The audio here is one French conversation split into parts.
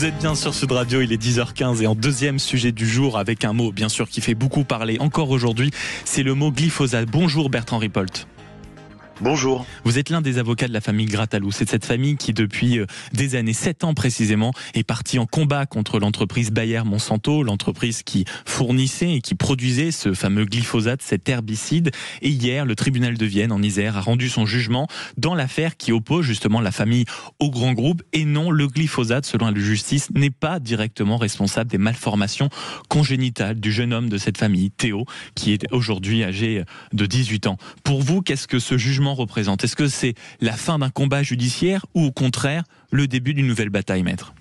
Vous êtes bien sur Sud Radio, il est 10h15 et en deuxième sujet du jour avec un mot bien sûr qui fait beaucoup parler encore aujourd'hui, c'est le mot glyphosate. Bonjour Bertrand Ripolt. Bonjour. Vous êtes l'un des avocats de la famille Grattalou. C'est cette famille qui, depuis des années, 7 ans précisément, est partie en combat contre l'entreprise Bayer-Monsanto, l'entreprise qui fournissait et qui produisait ce fameux glyphosate, cet herbicide. Et hier, le tribunal de Vienne, en Isère, a rendu son jugement dans l'affaire qui oppose justement la famille au grand groupe. Et non, le glyphosate, selon la justice, n'est pas directement responsable des malformations congénitales du jeune homme de cette famille, Théo, qui est aujourd'hui âgé de 18 ans. Pour vous, qu'est-ce que ce jugement représente? Est-ce que c'est la fin d'un combat judiciaire ou au contraire le début d'une nouvelle bataille, maître?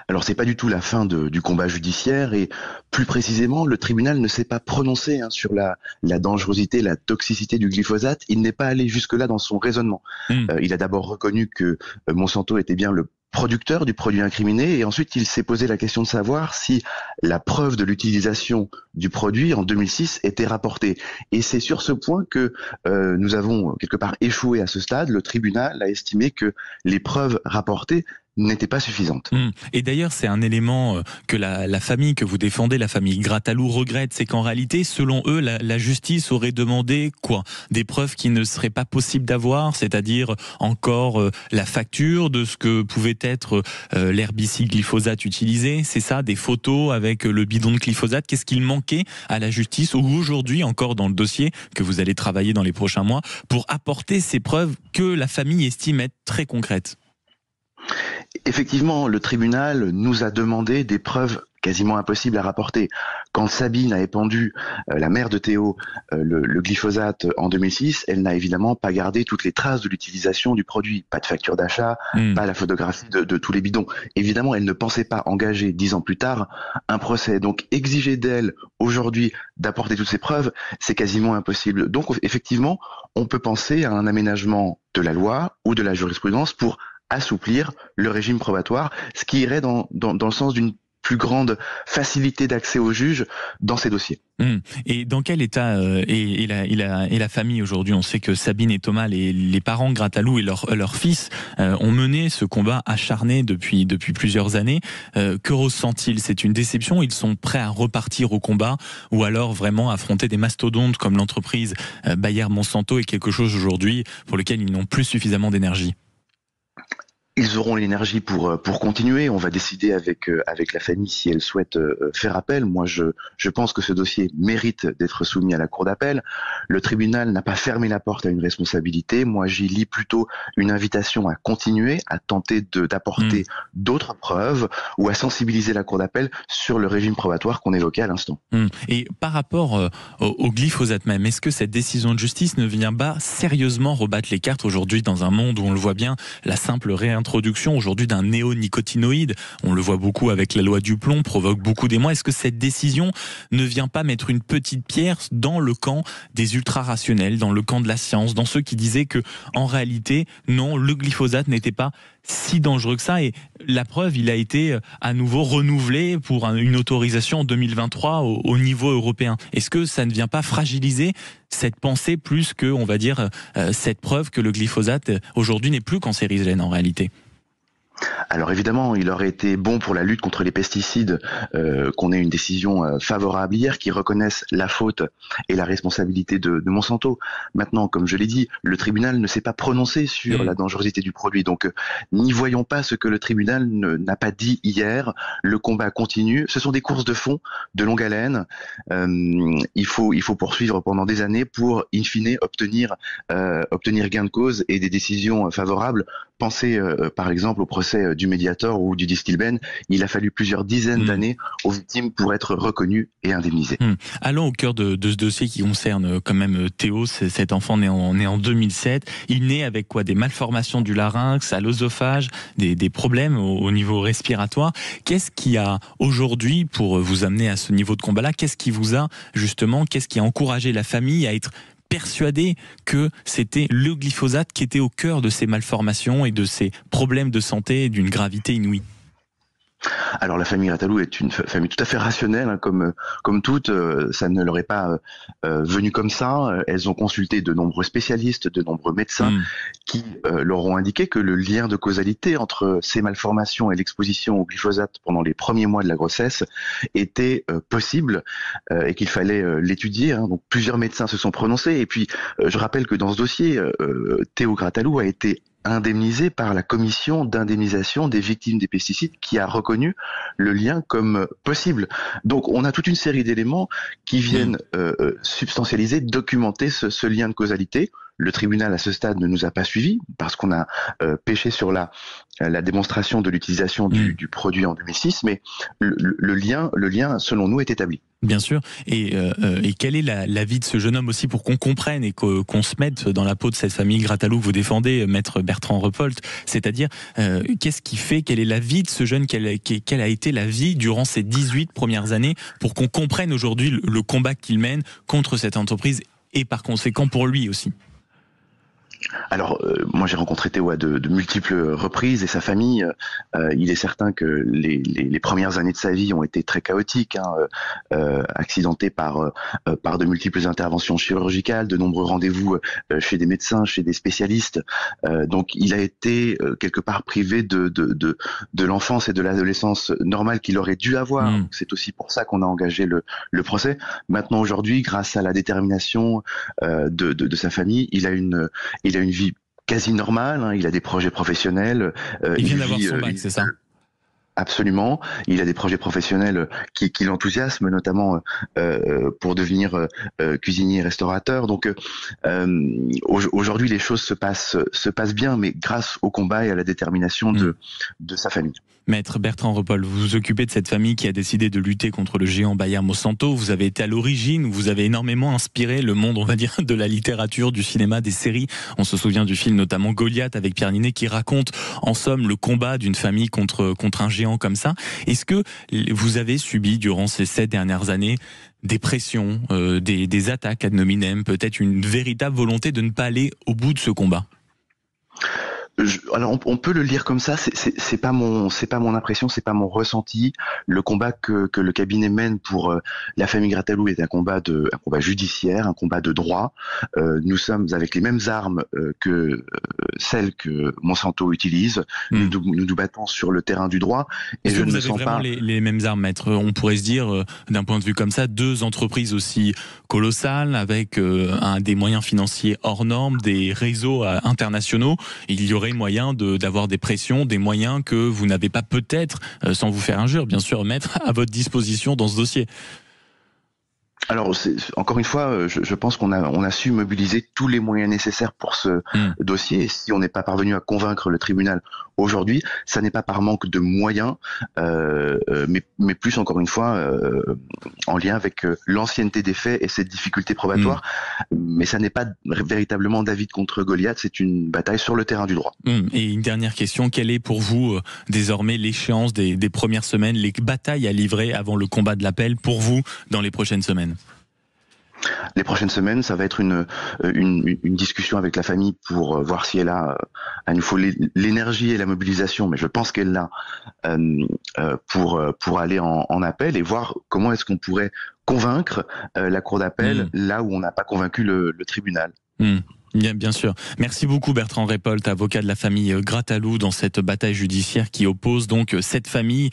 Alors c'est pas du tout la fin du combat judiciaire et plus précisément le tribunal ne s'est pas prononcé sur la dangerosité, la toxicité du glyphosate. Il n'est pas allé jusque-là dans son raisonnement. Il a d'abord reconnu que Monsanto était bien le producteur du produit incriminé et ensuite il s'est posé la question de savoir si la preuve de l'utilisation du produit en 2006 était rapportée. Et c'est sur ce point que nous avons quelque part échoué à ce stade. Le tribunal a estimé que les preuves rapportées n'était pas suffisante. Et d'ailleurs, c'est un élément que la famille que vous défendez, la famille Grattalou, regrette, c'est qu'en réalité, selon eux, la justice aurait demandé quoi? Des preuves qui ne seraient pas possibles d'avoir, c'est-à-dire encore la facture de ce que pouvait être l'herbicide glyphosate utilisé, c'est ça? Des photos avec le bidon de glyphosate. Qu'est-ce qu'il manquait à la justice ou aujourd'hui encore dans le dossier que vous allez travailler dans les prochains mois pour apporter ces preuves que la famille estime être très concrètes? Effectivement, le tribunal nous a demandé des preuves quasiment impossibles à rapporter. Quand Sabine a épandu, la mère de Théo, le glyphosate en 2006, elle n'a évidemment pas gardé toutes les traces de l'utilisation du produit. Pas de facture d'achat, pas la photographie de tous les bidons. Évidemment, elle ne pensait pas engager 10 ans plus tard un procès. Donc exiger d'elle aujourd'hui d'apporter toutes ces preuves, c'est quasiment impossible. Donc effectivement, on peut penser à un aménagement de la loi ou de la jurisprudence pour assouplir le régime probatoire, ce qui irait dans le sens d'une plus grande facilité d'accès aux juges dans ces dossiers. Et dans quel état est la famille aujourd'hui? On sait que Sabine et Thomas, les parents Grattalou et leur fils, ont mené ce combat acharné depuis plusieurs années. Que ressentent-ils? C'est une déception? Ils sont prêts à repartir au combat ou alors vraiment affronter des mastodontes comme l'entreprise Bayer-Monsanto est quelque chose aujourd'hui pour lequel ils n'ont plus suffisamment d'énergie? Ils auront l'énergie pour continuer. On va décider avec la famille si elle souhaite faire appel. Moi, je pense que ce dossier mérite d'être soumis à la cour d'appel. Le tribunal n'a pas fermé la porte à une responsabilité. Moi, j'y lis plutôt une invitation à continuer, à tenter d'apporter d'autres preuves ou à sensibiliser la cour d'appel sur le régime probatoire qu'on évoquait à l'instant. Et par rapport au glyphosate même, est-ce que cette décision de justice ne vient pas sérieusement rebattre les cartes aujourd'hui dans un monde où on le voit bien, la simple réintroduction aujourd'hui d'un néonicotinoïde, on le voit beaucoup avec la loi du plomb, provoque beaucoup d'émoi. Est-ce que cette décision ne vient pas mettre une petite pierre dans le camp des ultra-rationnels, dans le camp de la science, dans ceux qui disaient que en réalité, non, le glyphosate n'était pas si dangereux que ça, et la preuve, il a été à nouveau renouvelé pour une autorisation en 2023 au niveau européen. Est-ce que ça ne vient pas fragiliser cette pensée plus que, on va dire, cette preuve que le glyphosate aujourd'hui n'est plus cancérigène en réalité? Alors évidemment, il aurait été bon pour la lutte contre les pesticides qu'on ait une décision favorable hier qui reconnaisse la faute et la responsabilité de Monsanto. Maintenant, comme je l'ai dit, le tribunal ne s'est pas prononcé sur la dangerosité du produit. Donc n'y voyons pas ce que le tribunal n'a pas dit hier. Le combat continue. Ce sont des courses de fond de longue haleine. Il faut poursuivre pendant des années pour, in fine, obtenir gain de cause et des décisions favorables. Pensez par exemple au procès du Mediator ou du Distilben. Il a fallu plusieurs dizaines d'années aux victimes pour être reconnues et indemnisées. Allons au cœur de ce dossier qui concerne quand même Théo, cet enfant né en 2007. Il naît avec quoi? Des malformations du larynx, à l'œsophage, des problèmes au niveau respiratoire. Qu'est-ce qui a aujourd'hui, pour vous amener à ce niveau de combat-là, qu'est-ce qui a encouragé la famille à être persuadé que c'était le glyphosate qui était au cœur de ces malformations et de ces problèmes de santé d'une gravité inouïe? Alors la famille Grattalou est une famille tout à fait rationnelle, hein, comme toutes. Ça ne leur est pas venu comme ça. Elles ont consulté de nombreux spécialistes, de nombreux médecins qui leur ont indiqué que le lien de causalité entre ces malformations et l'exposition au glyphosate pendant les premiers mois de la grossesse était possible et qu'il fallait l'étudier. Hein. Donc plusieurs médecins se sont prononcés. Et puis je rappelle que dans ce dossier, Théo Grattalou a été indemnisé par la commission d'indemnisation des victimes des pesticides qui a reconnu le lien comme possible. Donc on a toute une série d'éléments qui viennent substantialiser, documenter ce lien de causalité. Le tribunal à ce stade ne nous a pas suivis parce qu'on a péché sur la démonstration de l'utilisation du produit en 2006, mais le lien selon nous est établi. Bien sûr. Et quelle est la vie de ce jeune homme aussi pour qu'on comprenne et qu'on se mette dans la peau de cette famille Grattalou que vous défendez, maître Bertrand Repolt. C'est-à-dire, qu'est-ce qui fait, quelle est la vie de ce jeune, quelle a été la vie durant ces 18 premières années pour qu'on comprenne aujourd'hui le combat qu'il mène contre cette entreprise et par conséquent pour lui aussi? Alors, moi j'ai rencontré Théo à de multiples reprises et sa famille. Il est certain que les premières années de sa vie ont été très chaotiques, accidentées par de multiples interventions chirurgicales, de nombreux rendez-vous chez des médecins, chez des spécialistes. Donc, il a été quelque part privé de l'enfance et de l'adolescence normale qu'il aurait dû avoir. C'est aussi pour ça qu'on a engagé le procès. Maintenant, aujourd'hui, grâce à la détermination de sa famille, il a une vie quasi normale, hein. Il a des projets professionnels. Il vient d'avoir son bac, c'est ça? Absolument. Il a des projets professionnels qui l'enthousiasment, notamment pour devenir cuisinier et restaurateur. Donc aujourd'hui, les choses se passent bien, mais grâce au combat et à la détermination de sa famille. Maître Bertrand Repolt, vous vous occupez de cette famille qui a décidé de lutter contre le géant Bayer Monsanto. Vous avez été à l'origine, vous avez énormément inspiré le monde, on va dire, de la littérature, du cinéma, des séries. On se souvient du film notamment Goliath avec Pierre Ninet qui raconte en somme le combat d'une famille contre un géant comme ça. Est-ce que vous avez subi durant ces 7 dernières années des pressions, des attaques ad nominem, peut-être une véritable volonté de ne pas aller au bout de ce combat? Alors on peut le lire comme ça, c'est pas mon impression, c'est pas mon ressenti. Le combat que le cabinet mène pour la famille Grattalou est un combat judiciaire, un combat de droit. Nous sommes avec les mêmes armes que celles que Monsanto utilise. Nous nous battons sur le terrain du droit. Et je ne me sens pas les mêmes armes, maître. On pourrait se dire, d'un point de vue comme ça, 2 entreprises aussi colossales avec des moyens financiers hors normes, des réseaux internationaux. Il y aurait moyen d'avoir des pressions, des moyens que vous n'avez pas peut-être, sans vous faire injure, bien sûr, mettre à votre disposition dans ce dossier. Alors, encore une fois, je pense qu'on a su mobiliser tous les moyens nécessaires pour ce dossier. Et si on n'est pas parvenu à convaincre le tribunal aujourd'hui, ça n'est pas par manque de moyens, mais plus, encore une fois, en lien avec l'ancienneté des faits et cette difficulté probatoire. Mais ça n'est pas véritablement David contre Goliath, c'est une bataille sur le terrain du droit. Et une dernière question, quelle est pour vous désormais l'échéance des premières semaines, les batailles à livrer avant le combat de l'appel pour vous dans les prochaines semaines? Les prochaines semaines, ça va être une discussion avec la famille pour voir si elle a à nouveau l'énergie et la mobilisation, mais je pense qu'elle l'a pour aller en appel et voir comment est-ce qu'on pourrait convaincre la cour d'appel là où on n'a pas convaincu le tribunal. Bien sûr. Merci beaucoup Bertrand Repolt, avocat de la famille Grattalou dans cette bataille judiciaire qui oppose donc cette famille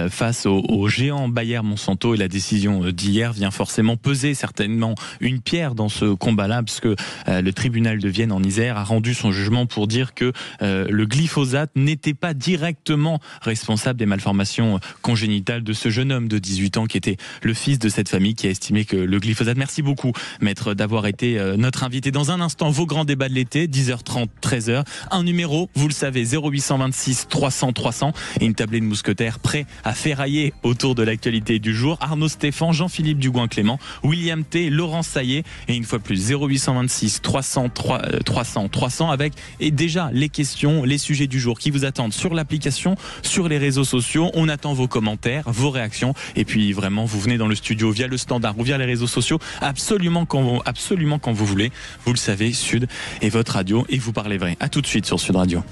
face au géant Bayer Monsanto, et la décision d'hier vient forcément peser certainement une pierre dans ce combat-là, parce que le tribunal de Vienne en Isère a rendu son jugement pour dire que le glyphosate n'était pas directement responsable des malformations congénitales de ce jeune homme de 18 ans qui était le fils de cette famille qui a estimé que le glyphosate. Merci beaucoup maître d'avoir été notre invité. Dans un instant, vos grands débats de l'été, 10h30, 13h. Un numéro, vous le savez, 0826 300 300 et une tablée de mousquetaires prêt à ferrailler autour de l'actualité du jour. Arnaud Stéphane, Jean-Philippe Dugouin-Clément, William T, Laurent Saillet et une fois plus 0826 300 300 avec et déjà les questions, les sujets du jour qui vous attendent sur l'application, sur les réseaux sociaux. On attend vos commentaires, vos réactions et puis vraiment vous venez dans le studio via le standard ou via les réseaux sociaux absolument quand vous voulez. Vous le savez, Sud et votre radio, et vous parlez vrai. À tout de suite sur Sud Radio.